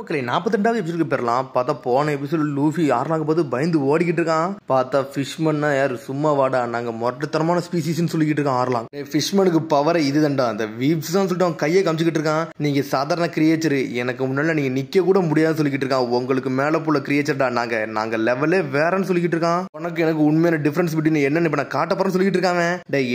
மக்களே 42வது எபிசோடுக்கு பெறலாம். பார்த்தா போன எபிசோடு லூஃபி யாருனாங்க பார்த்து பயந்து ஓடிக்கிட்டு இருக்கான். பார்த்தா ஃபிஷ்மன்னா யாரு சும்மா வாடா நாங்க மொட்டத்தரமான ஸ்பீசிஸ்ன்னு சொல்லிக்கிட்டு இருக்கான் ஆர்லாங். ஃபிஷ்மனுக்கு பவரை இதுதான்டா அந்த வீப்ஸ் தான் சொல்லிட்டு அவன் கையை காமிச்சிக்கிட்டு இருக்கான். நீங்க சாதாரண கிரியேச்சர், எனக்கு முன்னால நீங்க நிக்க கூட முடியாதுன்னு சொல்லிக்கிட்டு இருக்கான். உங்களுக்கு மேல போல கிரியேச்சர்டா நாங்க லெவலே வேறன்னு சொல்லிக்கிட்டு இருக்கான். உனக்கு எனக்கு உண்மையான டிஃபரன்ஸ் பிட்வீன் என்னன்னு இப்ப நான் காட்ட போறேன்னு சொல்லிக்கிட்டு இருக்காங்க.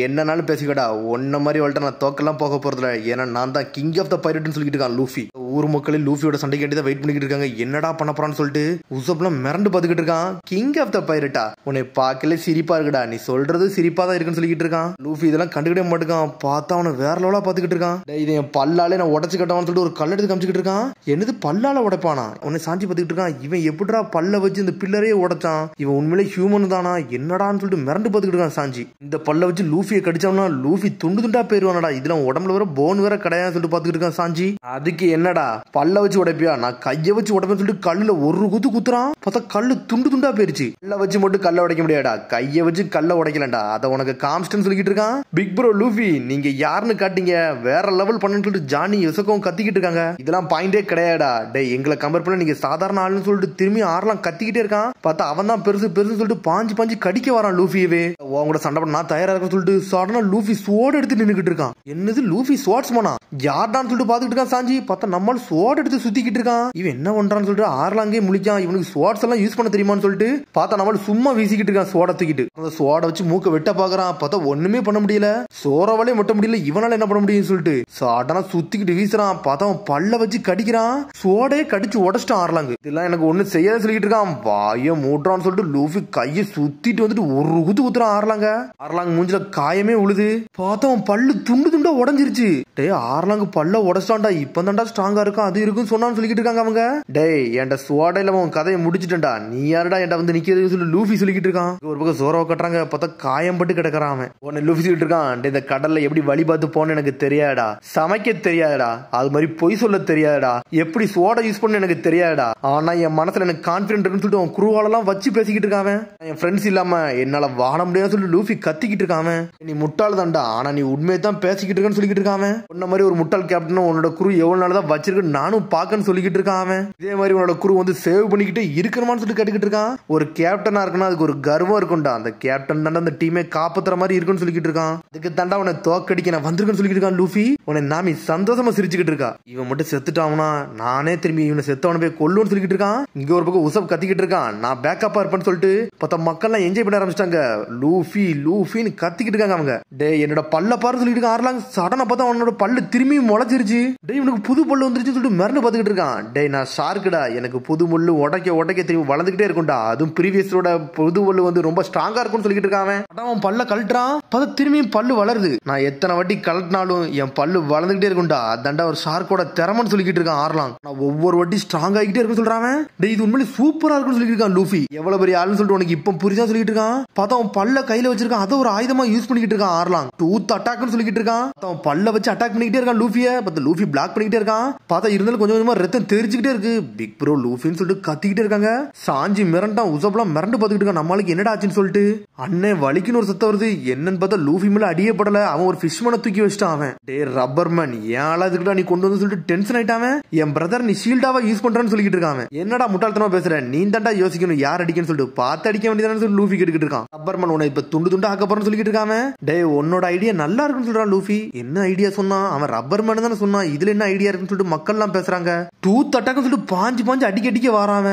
என்னன்னாலும் பேசிக்கடா, ஒன்ன மாதிரி வாழ்க்கை நான் தோக்கெல்லாம் போக போறதுல, ஏன்னா நான் தான் கிங் ஆஃப் த பைரட்னு சொல்லிக்கிட்டு இருக்கான் லூஃபி. ஊர் மக்களே லூஃபியோட சண்டைக்கு வேண்டி தான் வெயிட் பண்ணிக்கிட்டு இருக்காங்க. என்னடா பண்ண போறான்னு சொல்லிட்டு உசப்லாம் மிரண்டு பாத்துக்கிட்டு இருக்கான். கிங் ஆஃப் த பைரட்டா, உன்னை பார்க்கல சிரிப்பா இருக்குடா, நீ சொல்றது சிரிப்பா தான் இருக்குன்னு சொல்லிக்கிட்டு இருக்கான். லூஃபி இதெல்லாம் கண்டுக்கிட்டே மாட்டுக்கான். பார்த்தா அவனை வேற லெவலா பாத்துக்கிட்டு இருக்கான். இது என் பல்லாலே நான் உடச்சு கட்டவான்னு சொல்லிட்டு ஒரு கல் எடுத்து காமிச்சிக்கிட்டு இருக்கான். என்னது பல்லால உடைப்பானா? உன்னை சாஞ்சி பாத்துக்கிட்டு இருக்கான். இவன் எப்படிடா பல்ல வச்சு இந்த பில்லரே உடைச்சான்? இவன் உண்மையிலே ஹியூமன் தானா என்னடான்னு சொல்லிட்டு மிரண்டு பாத்துக்கிட்டு இருக்கான் சாஞ்சி. இந்த பல்ல வச்சு லூஃபியை கடிச்சோம்னா லூஃபி துண்டு துண்டா போயிருவானடா. இதெல்லாம் உடம்புல வர போன் வேற கிடையாது சொல்லிட்டு பாத்துக்கிட்டு இருக்கான் சாஞ்சி. அதுக்கு என்னடா பல்ல வச்சு உடைப்பியா? நான் கையை வச்சு உடைப்பேன்னு சொல்லிட்டு கல்லுல ஒரு குத்துறான். பார்த்தா கல்லு துண்டு துண்டா போயிருச்சு. கல்ல வச்சு மட்டும் கல்ல உடைக்க முடியாடா, கையை வச்சு கல்ல உடைக்கலண்டா. அதை உனக்கு காமிச்சிட்டேன்னு சொல்லிக்கிட்டு இருக்கான். பிக் ப்ரோ லூஃபி நீங்க யாருன்னு காட்டீங்க, வேற லெவல் பண்ணு சொல்லிட்டு ஜானி யுசக்கும் கத்திக்கிட்டு இருக்காங்க. இதெல்லாம் பாயிண்டே கிடையாடா. டே எங்களை கம்பேர் பண்ண நீங்க சாதாரண ஆளுன்னு சொல்லிட்டு திரும்பி ஆறலாம் கத்திக்கிட்டே இருக்கான். பார்த்தா அவன் தான் பெருசு பெருசு சொல்லிட்டு பாஞ்சு கடிக்க வரான் லூஃபியவே. உங்களோட சண்டை பண்ண நான் தயாரா இருக்கேன்னு சொல்லிட்டு சடனா லூஃபி ஸ்வோர்ட் எடுத்து நின்னுக்கிட்டு இருக்கான். என்னது லூஃபி ஸ்வாட்ஸ்மேனா யார்டான்னு சொல்லிட்டு பாத்துக்கிட்டு இருக்கான் சாஞ்சி. பார்த்தா நம்மால் ஸ்வாட் எடுத்து சுத்திக்கிட்டு இருக்கான். இவன் என்ன பண்றான்னு சொல்லிட்டு ஆர்லாங்கே முழிக்கான். இவனுக்கு ஸ்வாட்ஸ் எல்லாம் யூஸ் பண்ண தெரியுமான்னு சொல்லிட்டு பார்த்தா நம்மள சும்மா வீசிக்கிட்டு இருக்கான் ஸ்வாட தூக்கிட்டு. அந்த ஸ்வாட வச்சு மூக்க வெட்ட பாக்குறான். பார்த்தா ஒண்ணுமே பண்ண முடியல, சோறவளே மட்ட முடியல. இவனால என்ன பண்ண முடியும்னு சொல்லிட்டு சடனா சுத்திக்கிட்டு வீசுறான். பார்த்தா அவன் பல்ல வச்சு கடிக்கிறான். ஸ்வாடே கடிச்சு உடச்சிட்டான் ஆர்லாங்க. இதெல்லாம் எனக்கு ஒண்ணு செய்யாத சொல்லிட்டு இருக்கான். வாய மூட்டுறான்னு சொல்லிட்டு லூஃபி கையை சுத்திட்டு வந்துட்டு ஒரு குத்துறான் ஆர்லாங்க. ஆர்லாங்க மூஞ்சில காயமே உழுது. பார்த்தா அவன் பல்லு துண்டு துண்டா உடஞ்சிருச்சு. டே ஆர்லாங்க பல்ல உடச்சிட்டான்டா, இப்ப தான்டா ஸ்ட்ராங்கா இருக்கும் அது இருக்குன்னு சொன்னான்னு சொல்லிக்கிட்டு இருக்காங்க அவங்க. டேய் என்ட சுவாடையில அவன் கதையை முடிச்சுட்டா, நீ யாருடா என்ட வந்து நிக்கிறது சொல்லி லூஃபி சொல்லிக்கிட்டு இருக்கான். ஒரு பக்கம் சோறவை கட்டுறாங்க. பார்த்தா காயம் பட்டு கிடக்குறான் அவன். உன்னை லூஃபி சொல்லிட்டு இருக்கான். இந்த கடல்ல எப்படி வழி பார்த்து போன எனக்கு தெரியாதா, சமைக்க தெரியாதா, அது மாதிரி பொய் சொல்ல தெரியாதா, எப்படி சோடை யூஸ் பண்ண எனக்கு தெரியாதா, ஆனா என் மனசுல எனக்கு கான்பிடன்ட் இருக்குன்னு சொல்லிட்டு அவன் குருவாலெல்லாம் வச்சு பேசிக்கிட்டு இருக்கான். என் ஃப்ரெண்ட்ஸ் இல்லாம என்னால வாழ முடியாதுன்னு சொல்லிட்டு லூஃபி கத்திக்கிட்டு இருக்கான். நீ முட்டாள் தான்டா, ஆனா நீ உண்மையை தான் பேசிக்கிட்டு இருக்கன்னு சொல்லிக்கிட்டு இருக்கான். உன்ன மாதிரி ஒரு முட்டாள் கேப்டன் உன்னோட குரு எவ்வளவு நாள் தான் வச்சிருக்கு நானும் பாக்கன்னு சொல்லிக்கிட்டு இருக்கான். இதே மாதிரி உன்னோட குரு வந்து சேவ் பண்ணிக்கிட்டு இருக்கணுமான்னு சொல்லிட்டு கேட்டுக்கிட்டு இருக்கான். ஒரு கேப்டனா இருக்குன்னா அதுக்கு ஒரு கர்வம் இருக்கும்டா, அந்த கேப்டன் தாண்டா அந்த டீமே காப்பாத்துற மாதிரி இருக்குன்னு சொல்லிக்கிட்டு இருக்கான். அதுக்கு தாண்டா உன்னை தோக்கடிக்க நான் வந்திருக்கேன்னு சொல்லிக்கிட்டு இருக்கான் லூஃபி. உன்னை நாமி சந்தோஷமா சிரிச்சுக்கிட்டு இருக்கா. இவன் மட்டும் செத்துட்டான்னா நானே திரும்பி இவனை செத்தவன போய் கொல்லுன்னு சொல்லிக்கிட்டு இருக்கான். இங்க ஒரு பக்கம் உசப் கத்திக்கிட்டு இருக்கான். நான் பேக்கப்பா இருப்பேன்னு சொல்லிட்டு பார்த்தா மக்கள்லாம் என்ஜாய் பண்ண ஆரம்பிச்சிட்டாங்க. லூஃபி லூஃபின்னு கத்திக்கிட்டு இருக்காங்க அவங்க. டே என்னோட பல்ல பாரு சொல்லிட்டு இருக்கான் ஆர்லாங். சடனா பார்த்தா அவனோட பல்லு திரும்பி முளைச்சிருச்சு. டே இவனுக்கு புது பல்லு வந்துருச்சு சொல்லிட்டு மிரண்டு பாத்துக்கிட்டு இருக்கான். டே நான் ஷார்க்குடா, எனக்கு புது முள்ளு உடைக்க திரும்பி வளர்ந்துகிட்டே இருக்கும்டா, அதுவும் ப்ரீவியஸோட புது முள்ளு வந்து ரொம்ப ஸ்ட்ராங்கா இருக்கும்னு சொல்லிட்டு இருக்கான். அவன் பல்ல கழட்டுறான். பார்த்தா திரும்பி பல்லு வளருது. நான் எத்தனை வாட்டி கழட்டினாலும் என் பல்லு வளர்ந்துகிட்டே இருக்கும்டா, அதாண்டா ஒரு ஷார்க்கோட திறமைன்னு சொல்லிக்கிட்டு இருக்கான் ஆர்லாங். நான் ஒவ்வொரு வாட்டி ஸ்ட்ராங் ஆகிட்டே இருக்குன்னு சொல்றான். டே இது உண்மையிலே சூப்பரா இருக்குன்னு சொல்லிட்டு இருக்கான் லூஃபி. எவ்வளவு பெரிய ஆளுன்னு சொல்லிட்டு உனக்கு இப்ப புரிஞ்சா சொல்லிட்டு இருக்கான். பார்த்தா அவன் பல்ல கையில வச்சிருக்கான், அதை ஒரு ஆயுதமா யூஸ் பண்ணிக்கிட்டு இருக்கான் ஆர்லாங். டூத் அட்டாக்னு சொல்லிக்கிட்டு இருக்கான். அவன் பல்ல வச்சு அட்டாக் பண்ணிக்கிட்டே இருக்கான் லூஃபியை. பார்த்தா லூஃபி பிளாக் பண்ணிக்கிட்டே இருக்கான். பார்த்தா இருந்தாலும் கொஞ்சம் கொஞ்சமா ரத்தம் தெரிஞ்சுக்கிட்டே இருக்கு. பிக் ப்ரோ லூஃபின்னு சொல்லிட்டு கத்திக்கிட்டே இருக்காங்க. சாஞ்சி மிரண்டான். உசப்லாம் மிரண்டு பாத்துக்கிட்டு இருக்கான். நம்மளுக்கு என்னடா ஆச்சுன்னு சொல்லிட்டு அண்ணே வலிக்குன்னு ஒரு சத்தம் வருது. என்னன்னு பார்த்தா லூஃபி மேல அடியே படல, அவன் ஒரு ஃபிஷ்மனை தூக்கி வச்சுட்டான். அவன் டே ரப்பர்மேன் ஏன் ஆளாதுக்கிட்டா நீ கொண்டு வந்து சொல்லிட்டு டென்ஷன் ஆயிட்டான். என் பிரதர் நீ ஷீல்டாவா யூஸ் பண்றான்னு சொல்லிட்டு இருக்கான். என்னடா முட்டாள்தனமா பேசுற, நீ தாண்டா யோசிக்கணும் யார் அடிக்கன்னு சொல்லிட்டு பார்த்து அடிக்க வேண்டியதானு சொல்லி லூஃபி கேட்டுக்கிட்டு இருக்கான். ரப்பர்மேன் உன்னை இப்ப துண்டு துண்டா ஆக்க போறேன்னு சொல்லிட்டு இருக்கான். டே உன்னோட ஐடியா நல்லா இருக்குன்னு சொல்றான் லூஃபி. என்ன ஐடியா சொன்னா? அவன் ரப்பர்மேன் தானே சொன்னான், இதுல என்ன ஐடியா இருக்குன்னு சொல்லிட்டு மக்கள் எல்லாம் பேசுறாங்க. டூத் அட்டாக்னு சொல்லிட்டு பாஞ்சு அடிக்க வரான்.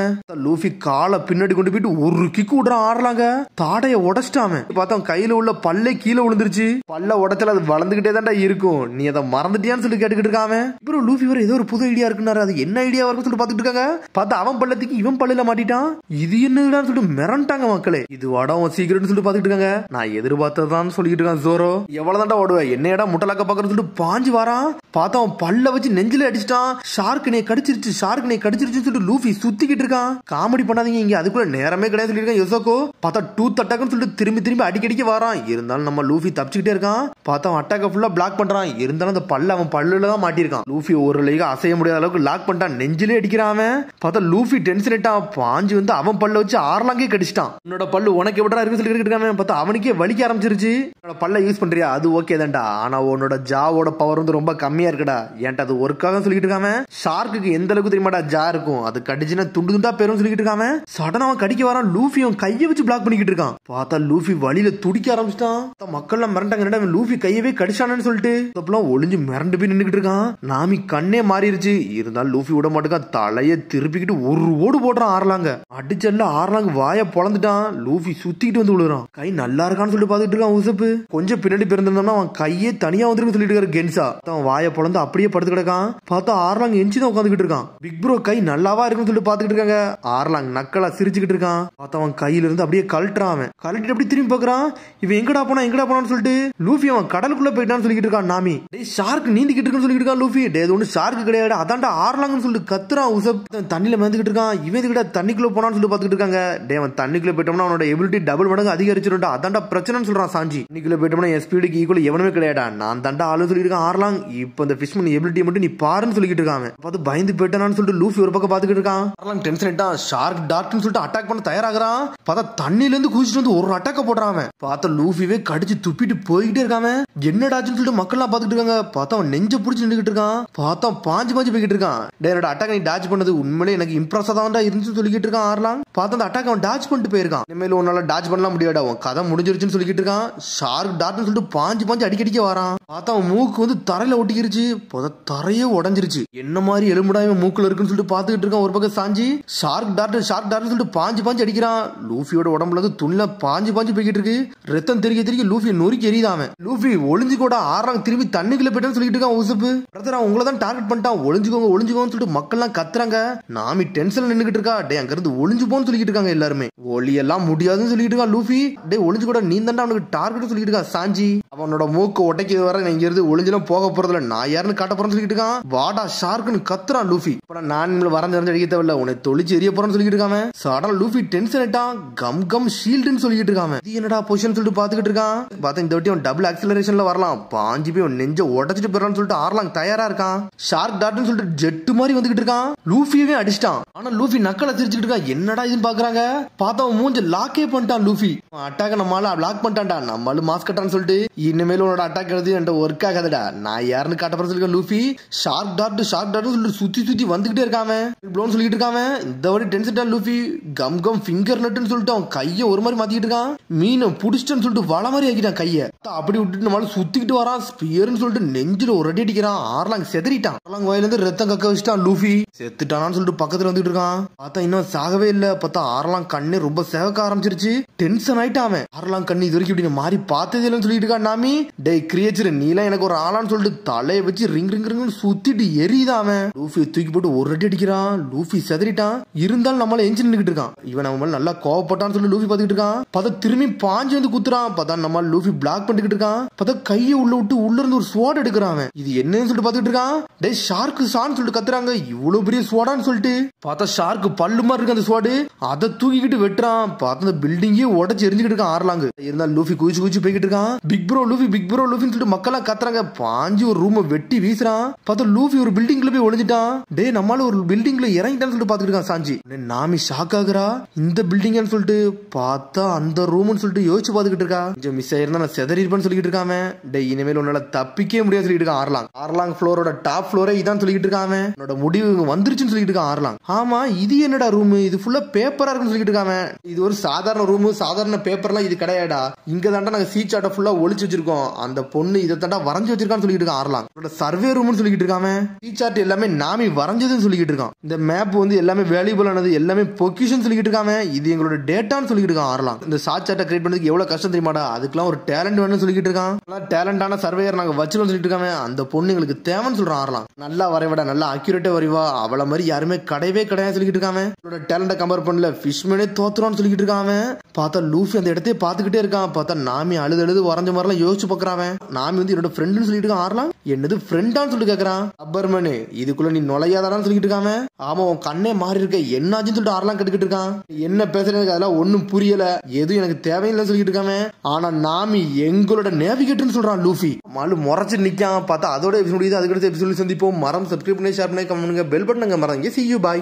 லூஃபி காலை பின்னாடி கொண்டு போயிட்டு ஒரு கிக்கு விடுறான் ஆடலாங்க. தாடைய உடைச்சிட்டான். பார்த்தா கையில உள்ள பல்லே கீழே விழுந்துருச்சு. பல்ல உடச்சல அது வளர்ந்துகிட்டே தான்டா இருக்கும், நீ அதை மறந்துட்டியான்னு சொல்லி கேட்டுக்கிட்டு இருக்கான். இப்போ லூஃபி வர ஏதோ ஒரு புது ஐடியா இருக்குன்னாரு, அது என்ன ஐடியா இருக்குன்னு சொல்லிட்டு பாத்துட்டு இருக்காங்க. பார்த்தா அவன் பள்ளத்துக்கு இவன் பல்லுல மாட்டிட்டான். இது என்னன்னு சொல்லிட்டு மிரண்டாங்க மக்களே. இது வடம் சீக்கிரம்னு சொல்லிட்டு பாத்துட்டு இருக்காங்க. நான் எதிர்பார்த்ததான் சொல்லிட்டு இருக்கான் ஜோரோ. எவ்வளவுதான்டா ஓடுவேன், என்னடா முட்டலாக்க பாக்குறன்னு சொல்லிட்டு பாஞ்சு வரான். பார்த்தா அவன் பல்ல வச்சு நெஞ்சில அடிச்சிட்டான். ஷார்க் நே கடிச்சிருச்சு சொல்லிட்டு லூஃபி சுத்திக்கிட்டு இருக்கான். காமெடி பண்ணாதீங்க, இங்க அதுக்குள்ள நேரமே கிடையாது சொல்லிருக்கான் யோசோகோ. பார்த்தா டூத் அட்டாக்னு சொல்லிட்டு திரும்பி அடிக்கடிக்க வரான். இருந்தாலும் நம்ம லூஃபி தப்பிச்சுக்கிட்டே இருக்கான். பார்த்தா அவன் அட்டாக்க ஃபுல்லா பிளாக் பண்றான். இருந்தாலும் அந்த பல்ல அவன் பல்லுல தான் மாட்டிருக்கான். லூஃபி ஒரு லைக அசைய முடியாத அளவுக்கு லாக் பண்ணிட்டான். நெஞ்சிலே அடிக்கிறான். பார்த்தா லூஃபி டென்ஷன் ஆயிட்டான். பாஞ்சு வந்து அவன் பல்ல வச்சு ஆர்லாங்கே கடிச்சிட்டான். உன்னோட பல்லு உனக்கு எப்படா இருக்கு சொல்லிட்டு இருக்கான். பார்த்தா அவனுக்கே வலிக்க ஆரம்பிச்சிருச்சு. உன்னோட பல்ல யூஸ் பண்றியா, அது ஓகே தான்டா, ஆனா உன்னோட ஜாவோட பவர் வந்து ரொம்ப கம்மியா இருக்குடா, ஏன்டா அது ஒர்க்காக சொல்லிட்டு சொல்லிட்டு இருக்காம. ஷார்க்கு எந்த அளவுக்கு தெரியுமாடா ஜா இருக்கும், அது கடிச்சுன்னா துண்டு துண்டா பேரும் சொல்லிட்டு இருக்காம. சடனா அவன் கடிக்க வரான். லூஃபி அவன் கையை வச்சு பிளாக் பண்ணிக்கிட்டு இருக்கான். பார்த்தா லூஃபி வழியில துடிக்க ஆரம்பிச்சிட்டான். மக்கள் எல்லாம் மிரண்டாங்க, லூஃபி கையவே கடிச்சானு சொல்லிட்டு ஒளிஞ்சு மிரண்டு போய் நின்னுகிட்டு இருக்கான். நாமி கண்ணே மாறிடுச்சு. இருந்தாலும் லூஃபி விட மாட்டேங்க, தலையை திருப்பிக்கிட்டு ஒரு ஓடு போடுறான். ஆறலாங்க அடிச்சல்ல ஆறலாங்க வாய பொழந்துட்டான். லூஃபி சுத்திக்கிட்டு வந்து விழுறான். கை நல்லா இருக்கான்னு சொல்லி பாத்துட்டு இருக்கான் உசப்பு. கொஞ்சம் பின்னாடி பிறந்திருந்தோம்னா அவன் கையே தனியா வந்துருக்கு சொல்லிட்டு இருக்காரு கென்சா. அவன் வாய பொழந்து அப்படியே படுத்து கிடக்கான். பார்த்தா ஆர்லாங் எஞ்சிதான் உட்காந்துக்கிட்டு இருக்கான். பிக் ப்ரோ கை நல்லாவா இருக்குன்னு சொல்லிட்டு பாத்துக்கிட்டு இருக்காங்க. ஆர்லாங் நக்கலா சிரிச்சுக்கிட்டு இருக்கான். பார்த்தா அவன் கையில இருந்து அப்படியே கழட்டுறான். அவன் கழட்டிட்டு அப்படி திரும்பி பாக்குறான். இவன் எங்கடா போனான்னு சொல்லிட்டு லூஃபி அவன் கடலுக்குள்ள போயிட்டான்னு சொல்லிட்டு இருக்கான். நாமி ஷார்க் நீந்திக்கிட்டு இருக்குன்னு சொல்லிட்டு இருக்கான். லூஃபி டே ஒண்ணு ஷார்க் கிடையாது, அதான்டா ஆர்லாங்னு சொல்லிட்டு கத்துறான். உசப் தண்ணியில மேந்துக்கிட்டு இருக்கான். இவன் கிட்ட தண்ணிக்குள்ள போனான்னு சொல்லி பாத்துக்கிட்டு இருக்காங்க. டே அவன் தண்ணிக்குள்ள போயிட்டோம்னா அவனோட எபிலிட்டி டபுள் மடங்கு அதிகரிச்சிருந்தா, அதான்டா பிரச்சனைன்னு சொல்றான் சாஞ்சி. தண்ணிக்குள்ள போயிட்டோம்னா என் ஸ்பீடுக்கு ஈக்குவல் எவனுமே கிடையாடா, நான் தாண்டா ஆளு சொல்லிட்டு இருக்கான். ஆர்லாங் இப்ப இந்த ஃபிஷ்மேன் எபிலிட்டியை மட்டும் நீ பாருன்னு சொல்லிட்டு இருக்காங்க. பார்த்து பயந்து போயிட்டான்னு சொல்லிட்டு லூஃபி ஒரு பக்கம் பாத்துக்கிட்டு இருக்கான். ஆர்லாங் டென்ஷன் ஆயிட்டான். ஷார்க் டார்க்னு சொல்லிட்டு அட்டாக் பண்ண தயாராகிறான். பார்த்தா தண்ணில இருந்து குதிச்சிட்டு வந்து ஒரு அட்டாக்க போடுறான். பார்த்தா லூஃபிவே கடிச்சு துப்பிட்டு போய்கிட்டே இருக்காம. என்னடாச்சுன்னு சொல்லிட்டு மக்கள் எல்லாம் பாத்துட்டு இருக்காங்க. பார்த்தா அவன் நெஞ்ச புடிச்சு நின்றுகிட்டு இருக்கான். பார்த்தா பாஞ்சு போய்கிட்டு இருக்கான். என்னோட அட்டாக் நீ டாச் பண்ணது உண்மையிலே எனக்கு இம்ப்ரெஸ் தான் இருந்துச்சு சொல்லிட்டு இருக்கான். ஆர்லாங் பார்த்தா அந்த அட்டாக் அவன் டாச் பண்ணிட்டு போயிருக்கான். இனிமேல் உன்னால டாச் பண்ணலாம் முடியாடா, அவன் கதை முடிஞ்சிருச்சுன்னு சொல்லிட்டு இருக்கான். ஷார்க் டாட்னு சொல்லிட்டு பாஞ்சு அடிக்கடிக்க வரான். பார்த்தா அவன் மூக்கு வந்து தரையில ஒட்டிக்கிருச்சு. தரையே உடஞ்சிருச்சு. என்ன மாதிரி எலும்புடா இவன் மூக்குல இருக்குன்னு சொல்லிட்டு பாத்துக்கிட்டு இருக்கான். ஒரு பக்கம் சாஞ்சி ஷார்க் டாட்னு சொல்லிட்டு பாஞ்சு அடிக்கிறான். லூஃபியோட உடம்புல இருந்து துணில பாஞ்சு போய்கிட்டு இருக்கு. ரத்தம் தெரிய லூஃபி நொறுக்கி எரியுதாம. லூஃபி ஒளிஞ்சு கூட ஆறாங்க திரும்பி தண்ணிக்குள்ள போயிட்டான்னு சொல்லிட்டு இருக்கான். உசுப்பு பிரதர் உங்களை தான் டார்கெட் பண்ணிட்டான், ஒளிஞ்சுக்கோங்கன்னு சொல்லிட்டு மக்கள் எல்லாம் கத்துறாங்க. நாமி டென்ஷன்ல நின்னுகிட்டு இருக்கா. டே அங்க இருந்து ஒளிஞ்சு போன்னு சொல்லிட்டு இருக்காங்க எல்லாருமே. ஒளியெல்லாம் முடியாதுன்னு சொல்லிட்டு இருக்கான் லூஃபி. டே ஒளிஞ்சு கூட நீ தாண்டா அவனுக்கு டார்கெட் சொல்லிட்டு இருக்கா. சாஞ்சி அவனோட மூக்கு உடைக்க வர இங்க இருந்து ஒளிஞ்செல்லாம் போக போறதுல நான் யாருன்னு காட்ட போறேன்னு சொல்லிட்டு இருக்கான். வாடா ஷார்க்குன்னு கத்துறான் லூஃபி. நான் வரைஞ்சு அடிக்க தேவையில்ல, உன்னை தொழிச்சு எரிய போறேன்னு சொல்லிட்டு இருக்காங்க. சடன் லூஃபி டென்ஷன் ஆயிட்டான். கம் ஷீல்டுன்னு சொல்லிட்டு இருக்காங்க. இது என்னடா பொசிஷன் சொல்லிட்டு பாத்துக்கிட்டு இருக்கான். பார்த்தா இந்த வாட்டி அவன் டபுள் ஆக்சிலரேஷன்ல வரலாம். பாஞ்சு போய் நெஞ்ச உடைச்சிட்டு போறான்னு சொல்லிட்டு ஆர்லாங் தயாரா இருக்கான். ஷார்க் டாட்னு சொல்லிட்டு ஜெட் மாதிரி வந்துகிட்டு இருக்கான். லூஃபியவே அடிச்சிட்டான். ஆனா லூஃபி நக்கல சிரிச்சுட்டு இருக்கான். என்னடா இதுன்னு பாக்குறாங்க. பார்த்தா அவன் மூஞ்ச லாக்கே பண்ணிட்டான். லூஃபி அட்டாக்க நம்மளால லாக் பண்ணிட்டான்டா. நம்மளும் மாஸ்க் கட்டான்னு சொல்லிட்டு இனிமேல் உன்னோட அட்டாக் எழுதி என்கிட்ட ஒர்க் ஆகாதடா, நான் யாருன்னு காட்ட போறேன்னு சொல்லிருக்கேன். லூஃபி ஷார்க் டாட் சொல்லிட்டு சுத்தி வந்துகிட்டே இருக்காம சொல்லிட்டு இருக்காம. இந்த வாட்டி டென்ஷன் லூஃபி கம் ஃபிங்கர் நட்டுன்னு சொல்லிட்டு அவன் கையை ஒரு மாதிரி மாத்திக்கிட்டு இருக்கான். மீனை புடிச்சிட்டேன்னு சொல்லிட்டு வள மாதிரி ஆக்கிட்டான் கையை. அப்படி விட்டுட்டு நம்மளால சுத்திக்கிட்டு வரான். ஸ்பியர்னு சொல்லிட்டு நெஞ்சில ஒரு அடி அடிக்கிறான். ஆர்லாங் செதறிட்டான். ஆர்லாங் வாயில இருந்து ரத்தம் கக்க வச்சுட்டான். லூஃபி செத்துட்டானான்னு சொல்லிட்டு பக்கத்துல வந்துட்டு இருக்கான். பார்த்தா இன்னும் சாகவே இல்ல. பார்த்தா ஆர்லாங் கண்ணே ரொம்ப சேவக்க ஆரம்பிச்சிருச்சு. டென்ஷன் ஆயிட்டான் அவன். ஆர்லாங் கண்ணு இது வரைக்கும் இப்படி மாறி பார்த்ததே இல்லைன்னு சொல்லிட்டு இருக்கான். நாமி டே கிரியேச்சர் நீலாம் எனக்கு ஒரு ஆளான்னு சொல்லிட்டு தலையை வச்சு ரிங் சுத்திட்டு எரியுதான் அவன். லூஃபி தூக்கி போட்டு ஒரு அடி அடிக்கிறான். லூஃபி செதறிட்டான். இருந்தாலும் நம்மள எஞ்சின் நின்னுகிட்டு இருக்கான். இவன் நம்ம மேல நல்லா கோவப்பட்டான்னு சொல்லி லூஃபி பாத்துக்கிட்டு இருக்கான். பார்த்தா திரும்பி பாஞ்சு வந்து குத்துறான். பார்த்தா நம்ம லூஃபி பிளாக் பண்ணிக்கிட்டு இருக்கான். பார்த்தா கையை உள்ள விட்டு உள்ள இருந்து ஒரு ஸ்வாட் எடுக்கிறான். இது என்னன்னு சொல்லிட்டு பாத்துக்கிட்டு இருக்கான். டே ஷார்க்கு சான்னு சொல்லிட்டு கத்துறாங்க. இவ்வளவு பெரிய ஸ்வாடான்னு சொல்லிட்டு பார்த்தா ஷார்க்கு பல்லு மாதிரி இருக்கு அந்த ஸ்வாடு. அதை தூக்கிக்கிட்டு வெட்டுறான். பார்த்தா அந்த பில்டிங்கே உடச்சு எரிஞ்சுக்கிட்டு இருக்கான். ஆர்லாங் இருந்தாலும் லூஃபி குதிச்சு போய்கிட்டு இருக்கான். பிக் ப்ரோ லூஃபின்னு சொல்லிட்டு மக்கள் கத்துறாங்க. பாஞ்சு ஒரு ரூம் வெட்டி வீசுறான். பார்த்தா லூஃபி ஒரு பில்டிங்ல போய் ஒளிஞ்சிட்டான். டே நம்மளால ஒரு பில்டிங்ல இறங்கிட்டான்னு சொல்லிட்டு பாத்துக்கிட்டு இருக்கான். சாஞ்சி நாமி ஷாக் ஆகுறா. இந்த பில்டிங்னு சொல்லிட்டு பார்த்தா அந்த ரூம்னு சொல்லிட்டு யோசிச்சு பாத்துக்கிட்டு இருக்கா. கொஞ்சம் மிஸ் ஆயிருந்தா நான் செதறிருப்பேன்னு சொல்லிட்டு இருக்காம. டே இனிமேல் உன்னால தப்பிக்கவே முடியாது சொல்லிட்டு இருக்கான். ஆர்லாங் ஃப்ளோரோட டாப் ஃப்ளோரே இதான் சொல்லிட்டு இருக்காம. உன்னோட முடிவு வந்துருச்சுன்னு சொல்லிட்டு இருக்கான் ஆர்லாங். ஆமா இது என்னடா ரூம், இது ஃபுல்லா பேப்பரா இருக்குன்னு சொல்லிட்டு இருக்காம. இது ஒரு சாதாரண ரூம், சாதாரண பேப்பர்லாம் இது கிடையாடா. இங்க தாண்டா நாங்க சீ சார்ட்டை ஃபுல்லா ஒளிச்சு வச்சிருக்கோம். அந்த பொண்ணு இதை தாண்டா வரைஞ்சு வச்சிருக்கான்னு சொல்லிட்டு இருக்கான் ஆர்லாங். சர்வே ரூம்னு சொல்லிட்டு இருக்காம. சீ சார்ட் எல்லாமே நாமி வரைஞ்சதுன்னு சொல்லிட்டு இருக்கான். இந்த மேப் வந்து எல்லாமே வேல்யூபிள் ஆனது, எல்லாமே பொக்கிஷன் சொல்லிட்டு இருக்காம. இது எங்களோட டேட்டான்னு சொல்லிட்டு இருக்கான் ஆர்லாங். இந்த ஷார்ட் சார்ட்டை கிரியேட் பண்ணதுக்கு எவ்வளவு கஷ்டம் தெரியுமாடா. அதுக்கெல்லாம் ஒரு டேலண்ட் வேணும்னு சொல்லிட்டு இருக்கான். டேலண்டான சர்வேயர் நாங்க வச்சிருக்கோம் சொல்லிட்டு இருக்காங்க. அந்த பொண்ணு எங்களுக்கு தேவைன்னு சொல்றான் ஆர்லாங். நல்லா வரைவடா, நல்லா அக்யூரேட்டா வரைவா, அவள மாதிரி யாருமே கிடையவே கிடையாது சொல்லிட்டு இருக்காங்க. டேலண்ட கம்பேர் பண்ணல ஃபிஷ்மேனே தோத்துறான்னு சொல்லிட்டு இருக்காங்க. பார்த்தா லூஃபி அந்த இடத்தையே பாத்துக்கிட்டே இருக்கான். பார்த்தா நாமி அழுது வரைஞ்ச மாதிரி எல்லாம் யோசிச்சு பாக்குறான். நாமி வந்து என்னோட ஃப்ரெண்ட்னு சொல்லிட்டு இருக்கான் ஆர்லாங். என்னது ஃப்ரெண்டான்னு சொல்லிட்டு கேக்குறான். அப்பர்மனு இதுக்குள்ள நீ நுழையாதான்னு சொல்லிட்டு இருக்காம. ஆமா உன் கண்ணே மாறி இருக்க என்னாச்சுன்னு சொல்லிட்டு ஆர்லாங் கேட்டுக்கிட்டு இருக்கான். என்ன பேசுறது அதெல்லாம் ஒன்னும் புரியல, எதுவும் எனக்கு தேவையில்லைன்னு சொல்லிட்டு இருக்காம. ஆனா நாமி எங்களோட நேவிகேட்டர்னு சொல்றான் லூஃபி. மாலு முறைச்சு நிக்கான். பார்த்தா அதோட எபிசோட் முடியுது. அதுக்கடுத்து எபிசோட் சந்திப்போம். மரம் சப்ஸ்கிரைப் பண்ணி ஷேர் பண்ணி கமெண்ட் பண்ணுங்க, பெல் பட்டனுங்க மறந்துங்க. See you, bye.